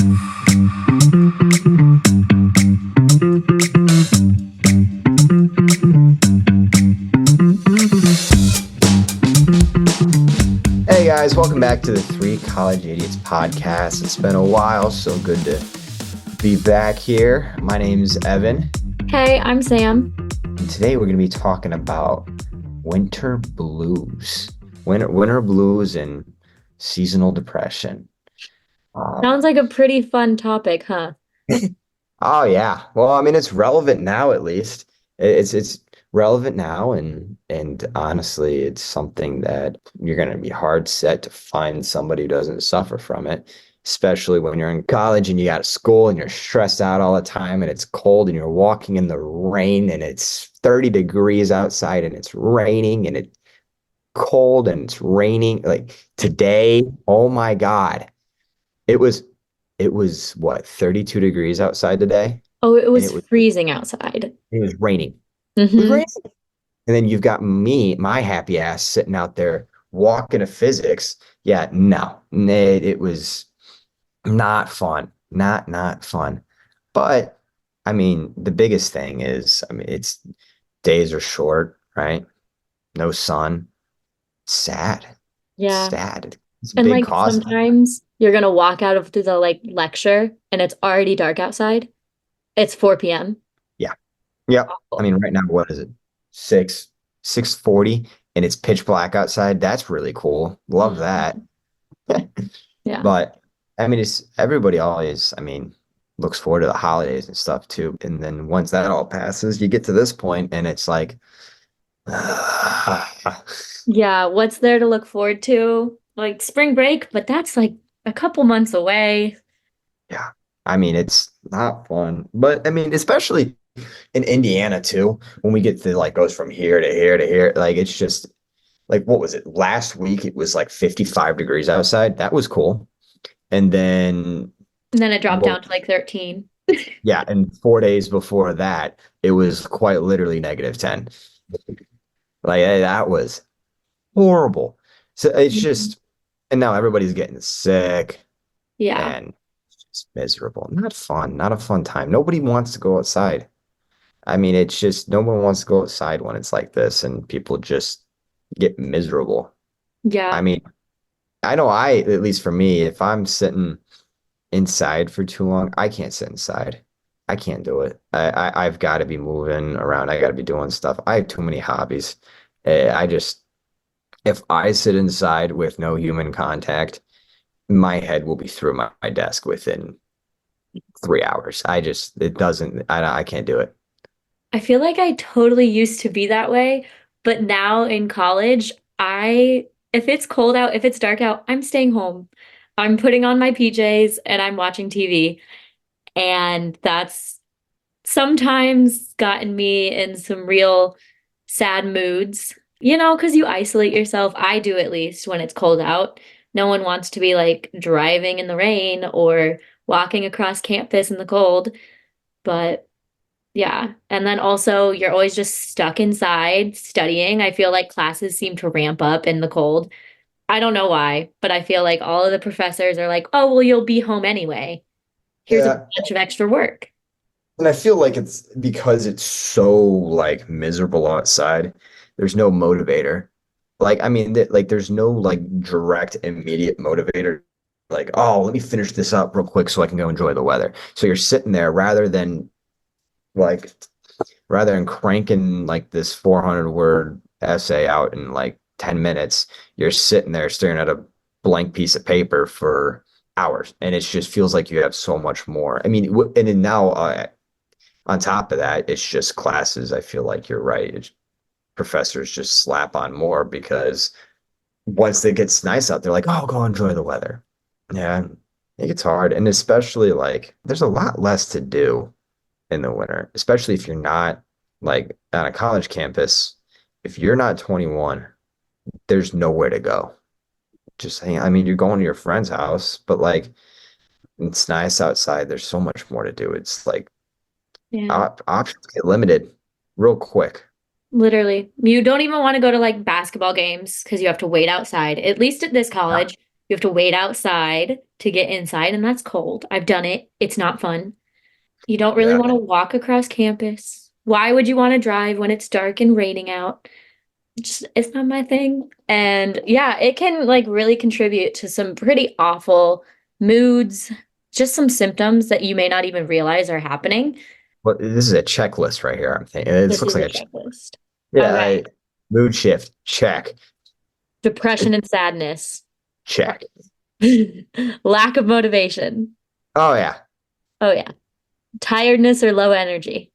Hey guys, welcome back to the Three College Idiots podcast. It's been a while, so good to be back here. My name's Evan, Hey, I'm Sam. and today we're going to be talking about winter blues, winter blues and seasonal depression. Sounds like a pretty fun topic, huh? Oh yeah, well, I mean it's relevant now at least. It's relevant now, and honestly, it's something that you're going to be hard set to find somebody who doesn't suffer from it, especially when you're in college and you got school and you're stressed out all the time and it's cold and you're walking in the rain and it's 30 degrees outside and it's raining and it's cold and it's raining. Like today, oh my God, it was it was what, 32 degrees outside today, Oh, it and was freezing outside. it was raining. It was Mm-hmm. raining. And then you've got me, my happy ass, sitting out there walking to physics. Yeah, no, it was not fun. Not fun. But I mean, the biggest thing is, I mean, it's days are short, right? No sun. Sad. Yeah. Sad. It's a And big like cause. sometimes you're gonna walk out of the lecture and it's already dark outside. It's 4 p.m. Yeah. Yeah. I Awful. mean, right now, what is it? 6, 6:40, and it's pitch black outside. That's really cool. Love that. Mhm. Yeah. But I mean, it's everybody always, I mean, looks forward to the holidays and stuff too. And then once that all passes, you get to this point and it's like, Yeah. What's there to look forward to? Like spring break, but that's like a couple months away. yeah. I mean, it's not fun. But I mean, especially in Indiana too, when we get to like goes from here to here to here, like it's just like what was it? Last week it was like 55 degrees outside. That was cool. And then And then it dropped well, down to like 13. yeah, and 4 days before that, it was quite literally -10. Like that was horrible. So it's Mhm. just, and now everybody's getting sick Yeah. and it's just miserable. Not fun, not a fun time. Nobody wants to go outside. I mean, it's just no one wants to go outside when it's like this and people just get miserable. I Yeah. mean, I know at least for me, if I'm sitting inside for too long, I can't sit inside. I can't do it. I've got to be moving around. I got to be doing stuff. I have too many hobbies. I just, if I sit inside with no human contact, my head will be through my desk within 3 hours. It doesn't, I can't do it. I feel like I totally used to be that way, but now in college, if it's cold out, if it's dark out, I'm staying home. I'm putting on my PJs and I'm watching TV. And that's sometimes gotten me in some real sad moods, because you isolate yourself. I do at least when it's cold out. No one wants to be like driving in the rain or walking across campus in the cold, but yeah. And then also, you're always just stuck inside studying. I feel like classes seem to ramp up in the cold. I don't know why, but I feel like all of the professors are like, oh, well, you'll be home anyway. Here's a Yeah. bunch of extra work. And I feel like it's because it's so like miserable outside. There's no motivator. Like, I mean, like there's no like direct immediate motivator. Like, oh, let me finish this up real quick so I can go enjoy the weather. So you're sitting there like rather than cranking like this 400 word essay out in like 10 minutes, you're sitting there staring at a blank piece of paper for hours. And it just feels like you have so much more. I mean, and then now on top of that, it's just classes. I feel like you're right. Professors just slap on more because once it gets nice out, they're like, oh, go enjoy the weather. Yeah, it gets hard. And especially like there's a lot less to do in the winter, especially if you're not like on a college campus. If you're not 21, there's nowhere to go. Just saying, I mean, you're going to your friend's house, but like it's nice outside. There's so much more to do. It's like Yeah. options get limited real quick. Literally. You don't even want to go to like basketball games because you have to wait outside, at least at this Yeah. college. You have to wait outside to get inside, and that's cold. I've done it. It's not fun. You don't really Yeah. want to walk across campus. Why would you want to drive when it's dark and raining out? It's not my thing. And yeah, it can like really contribute to some pretty awful moods, just some symptoms that you may not even realize are happening. Well, this is a checklist right here. I'm thinking this This looks is like a a checklist. yeah. Okay. Mood shift. Check. Depression and sadness. Check. Lack of motivation. Oh yeah. Oh yeah. Tiredness or low energy.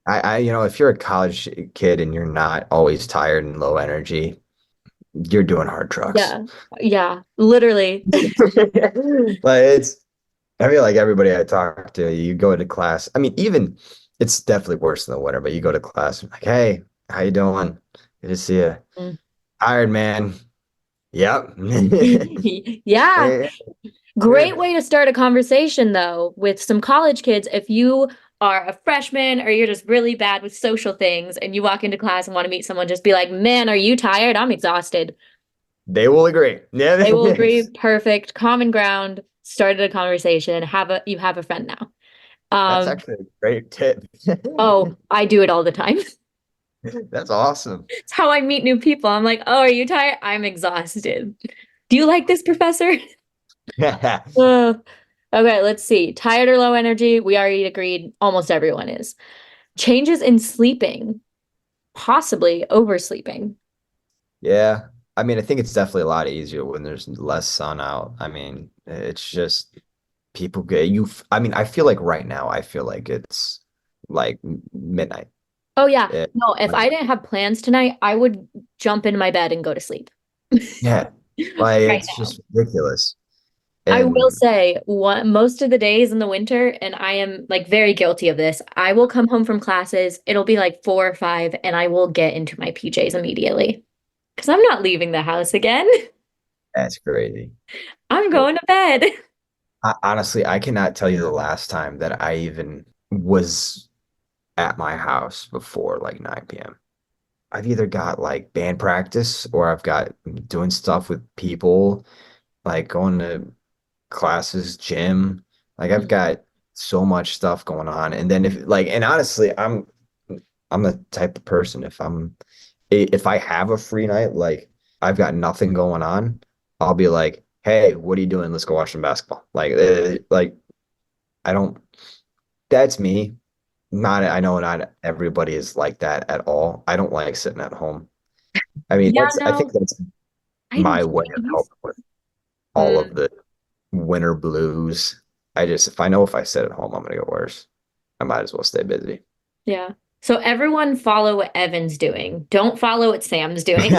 If you're a college kid and you're not always tired and low energy, you're doing hard drugs. Yeah. Yeah. Literally. But I feel like everybody I talk to, you go to class. I mean, even it's definitely worse in the winter, but you go to class and like, hey, how you doing? Good to see you. Mm. Tired, man. Yep. Yeah. Yeah, yeah. Great way to start a conversation, though, with some college kids. If you are a freshman or you're just really bad with social things and you walk into class and want to meet someone, just be like, man, are you tired? I'm exhausted. They will agree. Yeah, They will agree. Perfect. Common ground. Started a conversation. You have a friend now. that's Um, actually a great tip. oh, I do it all the time. That's awesome. It's how I meet new people. I'm like, oh, are you tired? I'm exhausted. Do you like this, professor? Uh, okay, let's see. Tired or low energy? We already agreed almost everyone is. Changes in sleeping, possibly oversleeping. Yeah. I mean, I think it's definitely a lot easier when there's less sun out. I mean, it's just people get I mean, I feel like right now, I feel like it's like midnight. Oh yeah. It, No, if like, I didn't have plans tonight, I would jump into my bed and go to sleep. yeah, like Right it's now. just ridiculous. I will And say most of the days in the winter, and I am like very guilty of this, I will come home from classes, it'll be like 4 or 5, and I will get into my PJs immediately. Because I'm not leaving the house again. that's crazy. I'm going to bed. Honestly, I cannot tell you the last time that I even was at my house before like 9 p.m. I've either got like band practice or I've got doing stuff with people, like going to classes, gym. Like I've got so much stuff going on. And then and honestly, I'm the type of person if I have a free night, like I've got nothing going on, I'll be like, "Hey, what are you doing? Let's go watch some basketball." Like I don't that's me. Not I know not everybody is like that at all. I don't like sitting at home. I mean, Yeah, I think no, that's I my way of used. helping with all of Mm, the winter blues. If I know if I sit at home, I'm gonna get worse. I might as well stay busy. yeah. So everyone follow what Evan's doing. Don't follow what Sam's doing.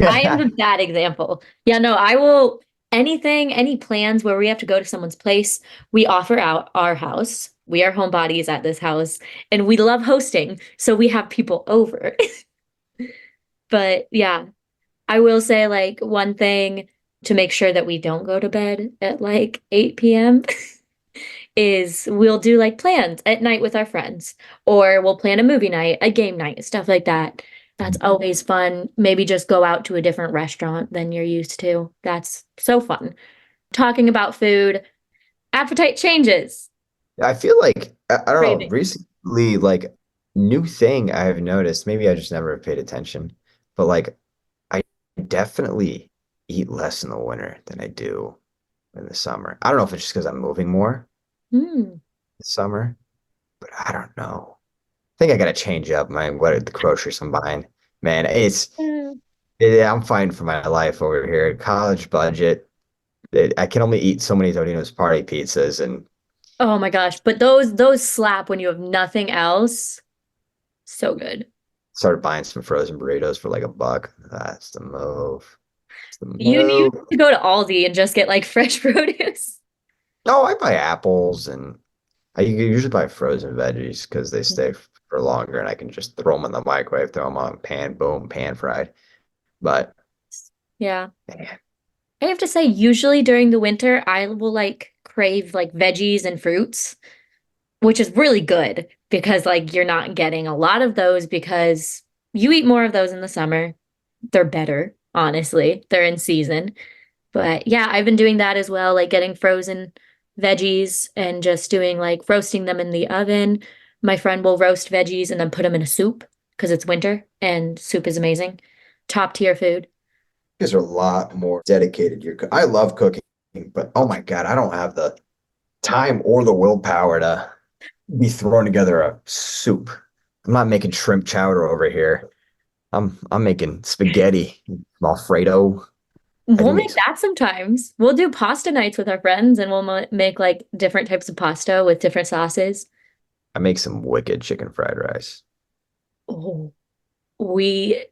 I am the bad example. Yeah, no, I will any plans where we have to go to someone's place, we offer out our house. We are homebodies at this house, and we love hosting, so we have people over. But yeah, I will say like one thing to make sure that we don't go to bed at like 8 p.m. is we'll do like plans at night with our friends, or we'll plan a movie night, a game night, stuff like that. That's always fun. Maybe just go out to a different restaurant than you're used to. That's so fun. Talking about food, appetite changes. I feel like I don't know, Craving. recently like new thing I've noticed, maybe I just never paid attention, but like I definitely eat less in the winter than I do in the summer. I don't know if it's just because I'm moving more Hmm. this summer, but I don't know. I think I gotta change up what the groceries I'm buying. Man, Yeah. I'm fighting for my life over here. College budget. I can only eat so many Totino's party pizzas and Oh my gosh, but those slap when you have nothing else. So good. started buying some frozen burritos for like $1. That's the move. It's the You move. need to go to Aldi and just get like fresh produce. No, I buy apples and I usually buy frozen veggies because they stay for longer and I can just throw them in the microwave, throw them on pan, boom, pan fried. But Yeah. man, I have to say, usually during the winter, I will like crave like veggies and fruits, which is really good because like you're not getting a lot of those because you eat more of those in the summer. They're better, honestly. They're in season. But yeah, I've been doing that as well, like getting frozen veggies and just doing like roasting them in the oven. My friend will roast veggies and then put them in a soup because it's winter and soup is amazing. Top tier food. Guys are a lot more dedicated. I love cooking, but oh my God, I don't have the time or the willpower to be throwing together a soup. I'm not making shrimp chowder over here. I'm making spaghetti, Alfredo. I We'll can make make some, that sometimes. We'll do pasta nights with our friends and we'll make like different types of pasta with different sauces. I make some wicked chicken fried rice. Oh,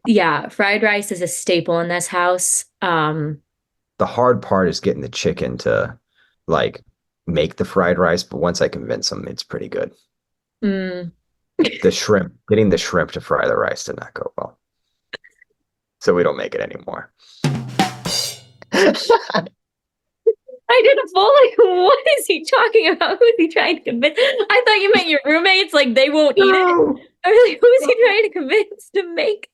yeah, fried rice is a staple in this house. The hard part is getting the chicken to like make the fried rice, but once I convince them, it's pretty good. mm, Getting the shrimp to fry the rice did not go well. So we don't make it anymore. I did a full like, what is he talking about? Who is he trying to convince? I thought you meant your roommates, like they won't eat it. No. I was like, who is he trying to convince to make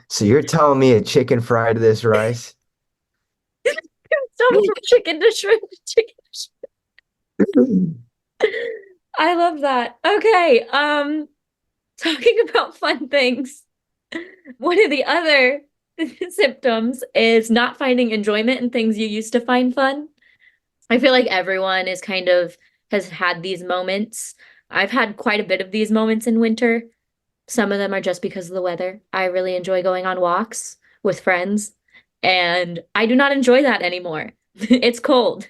So you're telling me a chicken fried this rice? some from chicken to shrimp to chicken to shrimp? I love that. Okay, talking about fun things. One of the other symptoms is not finding enjoyment in things you used to find fun. I feel like everyone is kind of has had these moments. I've had quite a bit of these moments in winter. Some of them are just because of the weather. I really enjoy going on walks with friends, and I do not enjoy that anymore. It's cold.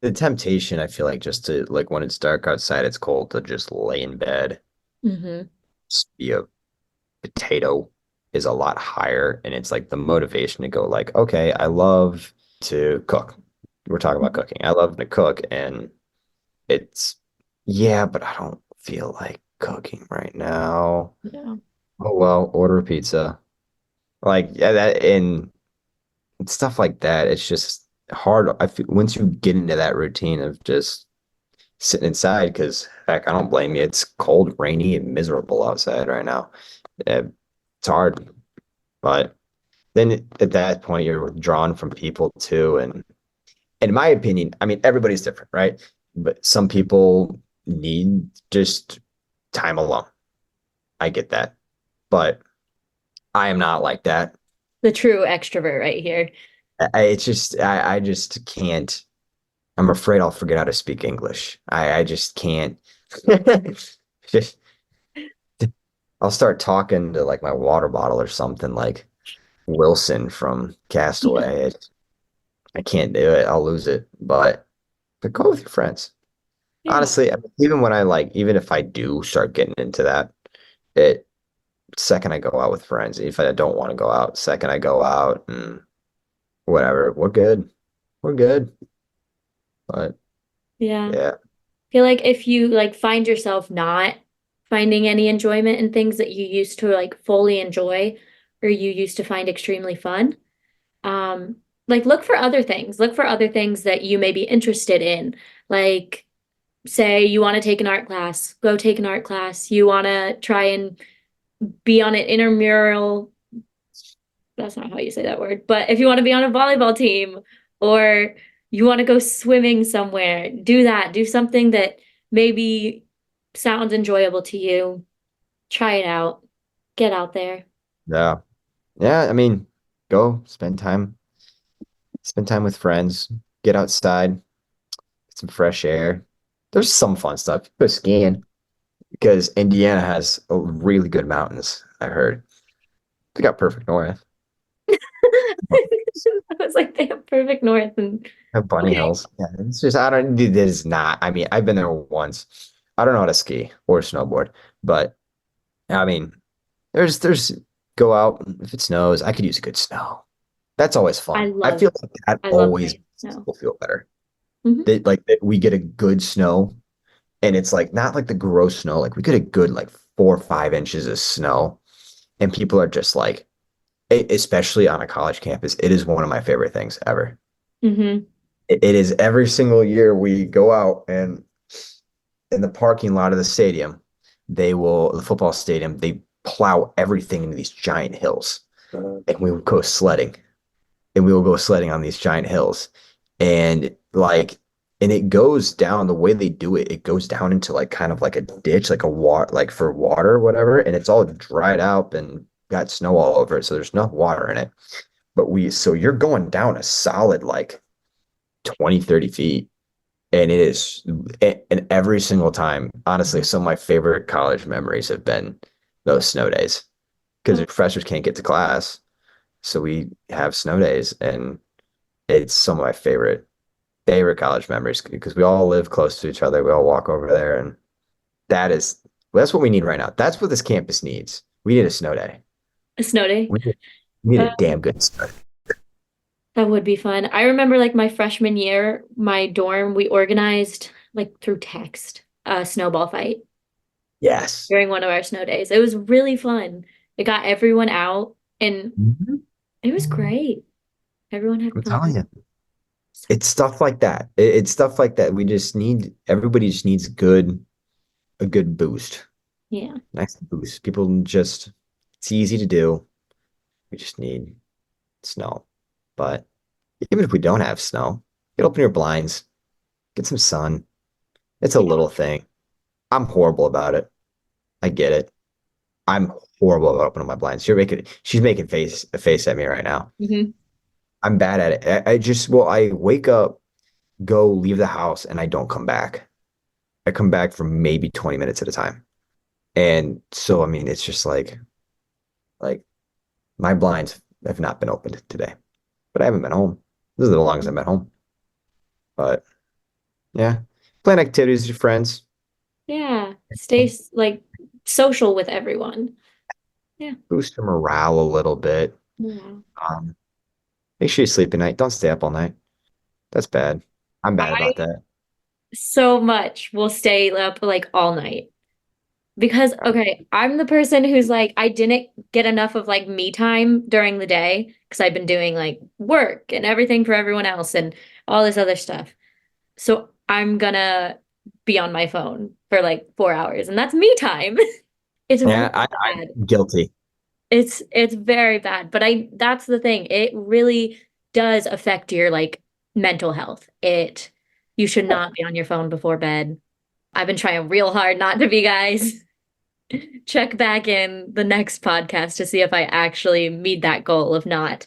The temptation, I feel like, just to like when it's dark outside, it's cold to just lay in bed, Hmm. just be a potato is a lot higher. And it's like the motivation to go like, okay, I love to cook. We're talking about cooking. I love to cook and it's yeah, but I don't feel like cooking right now. Yeah. Oh well, order a pizza. Like yeah, that and stuff like that. It's just hard. I feel once you get into that routine of just sitting inside, because heck, I don't blame you. It's cold, rainy, and miserable outside right now. Uh, It's hard, but then at that point you're withdrawn from people too. And in my opinion, I mean everybody's different, right? But some people need just time alone. I get that, but I am not like that. The true extrovert right here. It's just I just can't. I'm afraid I'll forget how to speak English. I just can't. Just I'll start talking to like my water bottle or something like Wilson from Yeah. Castaway. I can't do it. I'll lose it. But go with your friends. Yeah. Honestly, I mean, even when I like, even if I do start getting into that, it second I go out with friends, if I don't want to go out, second I go out and whatever, we're good. We're good. But Yeah. yeah, Feel like if you like find yourself not finding any enjoyment in things that you used to like fully enjoy or you used to find extremely fun, like look for other things. Look for other things that you may be interested in. Like say you want to take an art class, go take an art class. You want to try and be on an intramural, that's not how you say that word, but if you want to be on a volleyball team or you want to go swimming somewhere, do that. Do something that maybe sounds enjoyable to you. Try it out. Get out there. yeah, yeah. I mean, go spend time with friends, get outside, get some fresh air. There's some fun stuff. Go skiing because Indiana has a really good mountains, I heard. They got perfect north. I was like, they have perfect north and Have bunny okay. hills. Yeah, it's just I don't. It is not. I mean, I've been there once. I don't know how to ski or snowboard, but I mean, there's go out if it snows. I could use a good snow. That's always I fun. I love feel like that I love always nice makes snow. people feel better. Hmm. That we get a good snow, and it's like not like the gross snow. Like we get a good like 4 or 5 inches of snow, and people are just like, especially on a college campus, it is one of my favorite things ever. Hmm. It is every single year we go out and in the parking lot of the stadium, the football stadium, they plow everything into these giant hills and we would go sledding. and we will go sledding on these giant hills. And like and it goes down the way they do it, it goes down into like kind of like a ditch, like a water like for water or whatever, and it's all dried up and got snow all over it, so there's no water in it. But we so you're going down a solid like 20, 30 feet. And it is, and every single time, honestly, some of my favorite college memories have been those snow days because the Oh, professors can't get to class. So we have snow days, and it's some of my favorite college memories because we all live close to each other. We all walk over there, and that is that's what we need right now. That's what this campus needs. We need a snow day. a snow day. We need, we need a Uh, damn good snow day. that would be fun. I remember like my freshman year, my dorm, we organized like through text a snowball fight Yes. during one of our snow days. It was really fun. It got everyone out and Mhm. it was great. Everyone had I'm fun. telling you, So, it's stuff like that. It's stuff like that. We just need everybody just needs a good boost. yeah. Nice boost. People just, it's easy to do. We just need snow. But even if we don't have snow, get open your blinds, get some sun. It's a Yeah. little thing. I'm horrible about it. I get it. I'm horrible about opening my blinds. She's making a face at me right now. Hmm. I'm bad at it. I just, well, I wake up, go leave the house, and I don't come back. I come back for maybe 20 minutes at a time. And so, I mean, it's just like my blinds have not been opened today, but I haven't been home. This is the longest I've been home. But yeah, plan activities with your friends, Yeah. Stay like social with everyone. Yeah. boost your morale a little bit. Yeah. Um, Make sure you sleep at night. Don't stay up all night. That's bad. I'm bad I about that. so much will stay up like all night. Because, okay, I'm the person who's like, I didn't get enough of like me time during the day because I've been doing like work and everything for everyone else and all this other stuff. So I'm gonna be on my phone for like 4 hours, and that's me time. It's really Yeah, bad. I'm guilty. It's very bad, but I that's the thing. It really does affect your like mental health. It you should not be on your phone before bed. I've been trying real hard not to be, guys. Check back in the next podcast to see if I actually meet that goal. If not,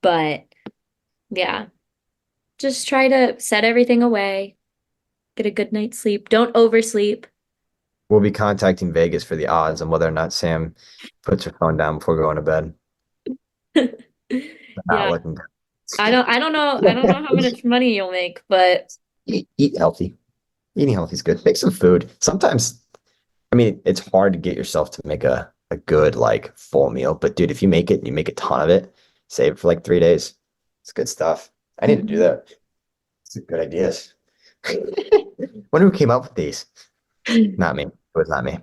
but yeah, just try to set everything away, get a good night's sleep. Don't oversleep. We'll be contacting Vegas for the odds on whether or not Sam puts her phone down before going to bed. Not Yeah, looking good. I don't know how much money you'll make, but Eat healthy. Eating healthy is good. Make some food. Sometimes, I mean, it's hard to get yourself to make a good, like, full meal. But dude, if you make it and you make a ton of it, save it for like 3 days. It's good stuff. I need to do that. It's good ideas. Wonder who came up with these. Not me. It was not me.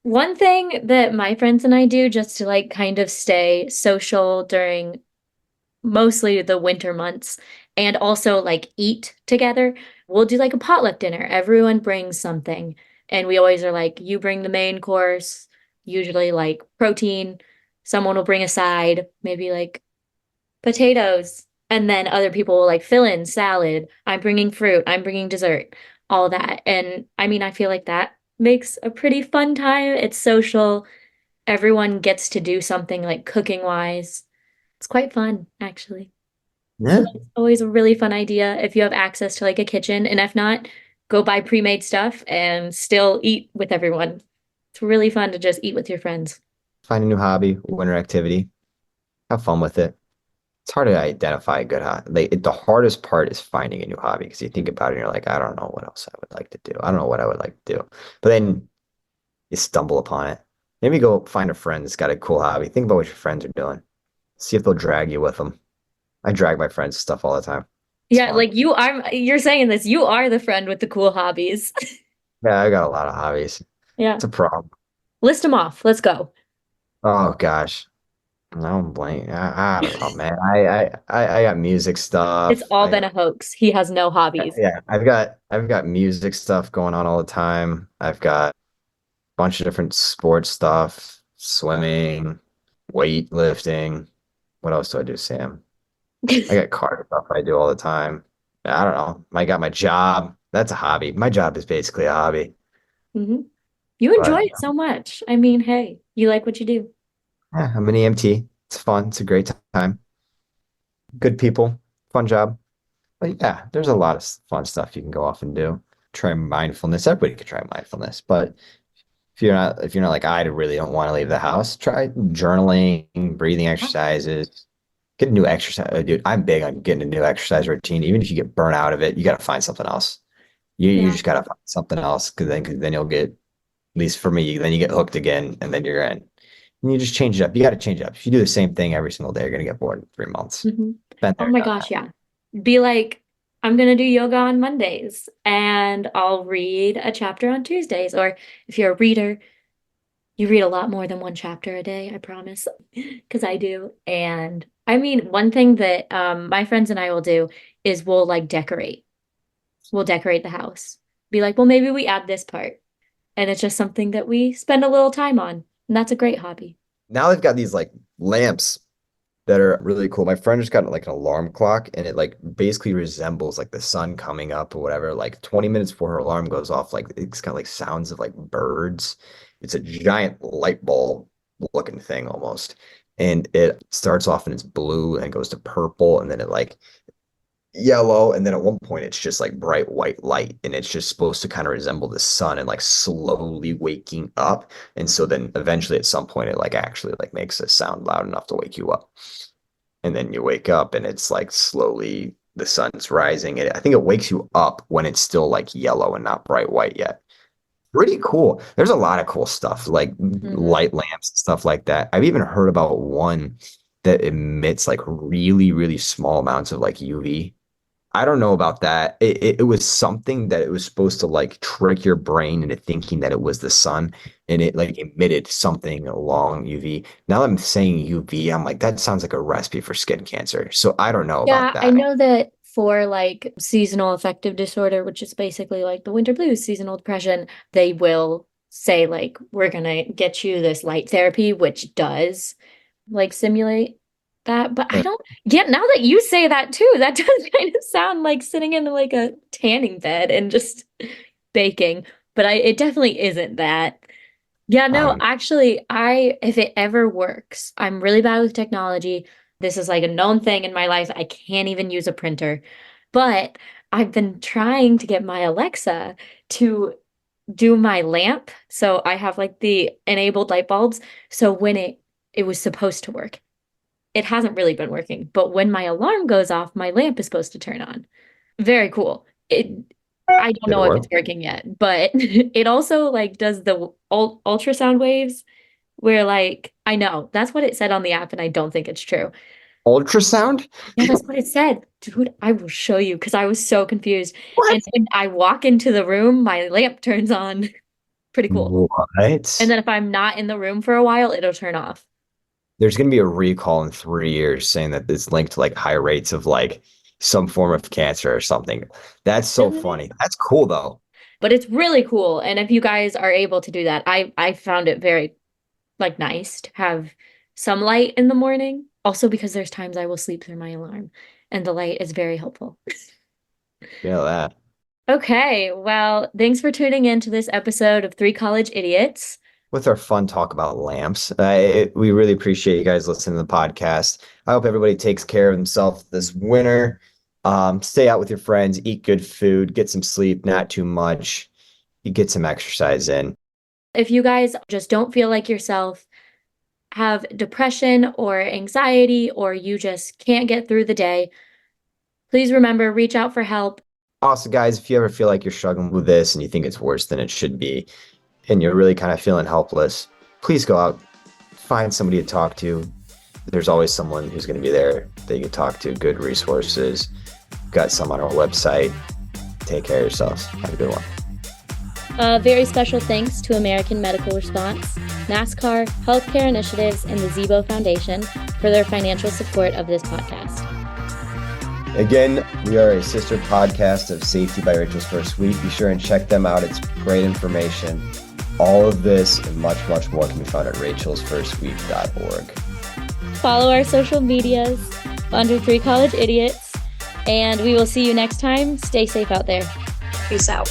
one thing that my friends and I do just to like kind of stay social during mostly the winter months and also like eat together. We'll do like a potluck dinner. Everyone brings something. And we always are like, you bring the main course, usually like protein. Someone will bring a side, maybe like potatoes. And then other people will like fill in salad. I'm bringing fruit. I'm bringing dessert, all that. And I mean, I feel like that makes a pretty fun time. It's social. Everyone gets to do something like cooking wise. It's quite fun, actually. So Yeah. that's always a really fun idea if you have access to like a kitchen. And if not, go buy pre-made stuff and still eat with everyone. It's really fun to just eat with your friends. Find a new hobby, winter activity. Have fun with it. It's hard to identify a good hobby. The hardest part is finding a new hobby because you think about it and you're like, I don't know what else I would like to do. I don't know what I would like to do. But then you stumble upon it. Maybe go find a friend that's got a cool hobby. Think about what your friends are doing. See if they'll drag you with them. I drag my friends to stuff all the time. It's Yeah, fun. like you're saying this, you are the friend with the cool hobbies. Yeah, I got a lot of hobbies. Yeah. It's a problem. List them off. Let's go. Oh gosh. No, I'm blank. I don't know, man. I got music It's stuff. all been a hoax. He has no hobbies. Yeah, I've got music stuff going on all the time. I've got a bunch of different sports stuff, swimming, weightlifting. What else do I do, Sam? I got car stuff I do all the time. I don't know. I got my job. That's a hobby. My job is basically a hobby. Hmm. You enjoy But it so much. I mean, hey, you like what you do. I'm an EMT. It's fun. It's a great time. Good people. Fun job. But yeah, there's a lot of fun stuff you can go off and do. Try mindfulness. Everybody could try mindfulness, but if you're not like I really don't want to leave the house, try journaling, breathing exercises. Get a new exercise, dude. I'm big on getting a new exercise routine. Even if you get burnt out of it, you got to find something else. You Yeah. just got to find something else because then you'll get, at least for me, then you get hooked again and then you're in. And you just change it up. You got to change it up. If you do the same thing every single day, you're gonna get bored in 3 months. Hmm. Been Oh there, my done gosh, that. yeah. Be like, I'm gonna do yoga on Mondays and I'll read a chapter on Tuesdays. Or if you're a reader, you read a lot more than one chapter a day, I promise. Because I do. And I mean, one thing that my friends and I will do is we'll like decorate. We'll decorate the house. Be like, well, maybe we add this part. And it's just something that we spend a little time on. And that's a great hobby. Now they've got these like lamps that are really cool. My friend just got like an alarm clock and it like basically resembles like the sun coming up or whatever. Like 20 minutes before her alarm goes off, like it's got like sounds of like birds. It's a giant light bulb looking thing almost. And it starts off and it's blue and goes to purple and then it like yellow and then at one point it's just like bright white light and it's just supposed to kind of resemble the sun and like slowly waking up. And so then eventually at some point it like actually like makes a sound loud enough to wake you up, and then you wake up and it's like slowly the sun's rising. And I think it wakes you up when it's still like yellow and not bright white yet. Pretty cool. There's a lot of cool stuff like Hmm. light lamps and stuff like that. I've even heard about one that emits like really, really small amounts of like UV. I don't know about that. It was something that it was supposed to like trick your brain into thinking that it was the sun, and it like emitted something along UV. Now that I'm saying UV, I'm like, that sounds like a recipe for skin cancer. So I don't know about Yeah, I that. know that for like seasonal affective disorder, which is basically like the winter blues, seasonal depression, they will say like, we're gonna get you this light therapy, which does like simulate that. But I And don't, yeah, now that you say that too, that does kind of sound like sitting in like a tanning bed and just baking. But it definitely isn't that. Yeah, no, um, actually, if it ever works, I'm really bad with technology. This is like a known thing in my life. I can't even use a printer. But I've been trying to get my Alexa to do my lamp. So I have like the enabled light bulbs. So when it was supposed to work, it hasn't really been working. But when my alarm goes off, my lamp is supposed to turn on. Very cool. I don't did it know if work? it's working yet, but it also like does the ultrasound waves where like I know that's what it said on the app and I don't think it's true. Ultrasound? Yeah, that's what it said. Dude, I will show you because I was so confused. What? And when I walk into the room, my lamp turns on. Pretty cool. And What? then if I'm not in the room for a while, it'll turn off. There's going to be a recall in 3 years saying that it's linked to like high rates of like some form of cancer or something. That's so Isn't it? funny. That's cool though. But it's really cool. And if you guys are able to do that, I found it very like nice to have some light in the morning. Also because there's times I will sleep through my alarm and the light is very helpful. You know that. Okay, well, thanks for tuning in to this episode of Three College Idiots. With our fun talk about lamps. We really appreciate you guys listening to the podcast. I hope everybody takes care of themselves this winter. Stay out with your friends, eat good food, get some sleep, not too much. You get some exercise in. If you guys just don't feel like yourself, have depression or anxiety, or you just can't get through the day, please remember, reach out for help. Also, guys, if you ever feel like you're struggling with this and you think it's worse than it should be, and you're really kind of feeling helpless, please go out, find somebody to talk to. There's always someone who's going to be there that you can talk to. Good resources. Got some on our website. Take care of yourselves. Have a good one. Very special thanks to American Medical Response, NASCAR, Healthcare Initiatives, and the Zebo Foundation for their financial support of this podcast. Again, we are a sister podcast of Safety by Rachel's First Week. Be sure and check them out. It's great information. All of this and much, much more can be found at rachelsfirstweek.org. follow our social medias under Three College Idiots. And we will see you next time. Stay safe out there. Peace out.